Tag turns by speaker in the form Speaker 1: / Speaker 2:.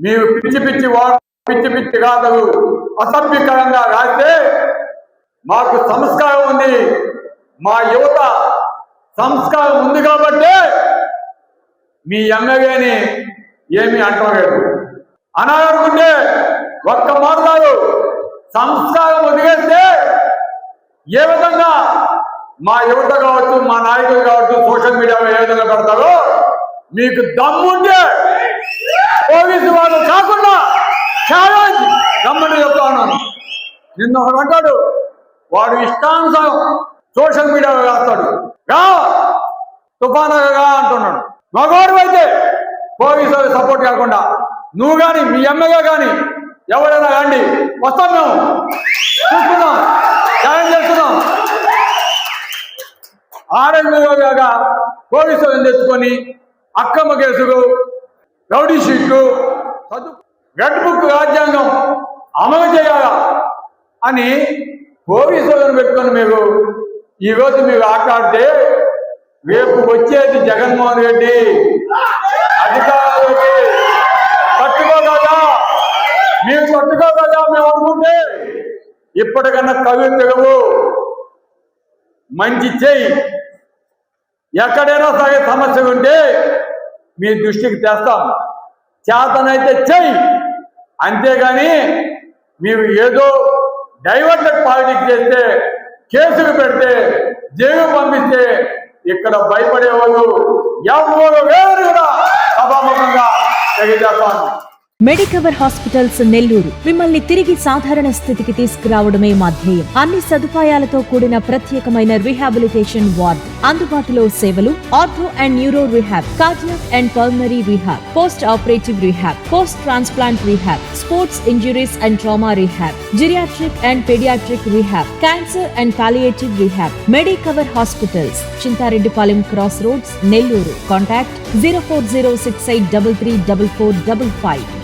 Speaker 1: మీరు పిచ్చి పిచ్చి గాథలు అసభ్యకరంగా రాస్తే మాకు సంస్కారం ఉంది, మా యువత సంస్కారం ఉంది కాబట్టి మీ ఎమ్మెల్యేని ఏమీ అంటలేదు. అనాలనుకుంటే ఒక్క మాట్లాడు సంస్కారం వదిలేస్తే ఏ విధంగా మా యువత కావచ్చు, మా నాయకులు కావచ్చు సోషల్ మీడియాలో ఏ విధంగా పెడతారో మీకు దమ్ముంటే పోలీసు వాళ్ళు కాకుండా ఛాలెంజ్ గమ్మని చెప్తా ఉన్నాను. నిన్న ఒకడు అంటాడు, వాడు ఇష్టానుసారం సోషల్ మీడియాలో రాస్తాడు, రా తుఫానుగా అంటున్నాడు. మగవాడు అయితే పోలీసు సపోర్ట్ కాకుండా నువ్వు కానీ మీ ఎమ్మెల్యే కానీ ఎవరైనా రండి, వస్తాం, మేము చూస్తున్నాం, ఛాలెంజ్ చేస్తున్నాం. ఆర్ఎంగా పోలీసులను తెచ్చుకొని అక్రమ కేసులు, రౌడీ షీట్లు, రెడ్ బుక్ రాజ్యాంగం అమలు చేయాలా అని పోలీసులను పెట్టుకొని మీరు ఈరోజు మీరు ఆట్లాడితే రేపు వచ్చేది జగన్మోహన్ రెడ్డి అధికారులకి తట్టుకోగలదా? మీరు తట్టుకోగలదా? మేము అనుకుంటే ఇప్పటికన్నా కవి తెలవు, మంచి చెయ్యి. ఎక్కడైనా సరే సమస్య ఉంటే మీ దృష్టికి తెస్తాం, చేతనైతే చెయ్యి. అంతేగాని మీరు ఏదో డైవర్టెడ్ పాలిటిక్స్ చేస్తే, కేసులు పెడితే, జైలు పంపిస్తే ఇక్కడ భయపడేవాళ్ళు ఎవరు వేరు కూడా సభాముఖంగా తెలియజేస్తాను.
Speaker 2: మెడికవర్ హాస్పిటల్స్ నెల్లూరు మిమ్మల్ని తిరిగి సాధారణ స్థితికి తీసుకురావడమే మా ధ్యేయం. అన్ని సదుపాయాలతో కూడిన ప్రత్యేకమైన రీహాబిలిటేషన్ వార్డ్, అందుబాటులో సేవలు ortho and neuro rehab, cardiac and pulmonary rehab, post operative rehab, post transplant rehab, sports injuries and trauma rehab, geriatric and paediatric rehab, cancer and palliative rehab. Medicover hospitals, Chintareddypalem cross roads, Nellore. Contact 040683344555.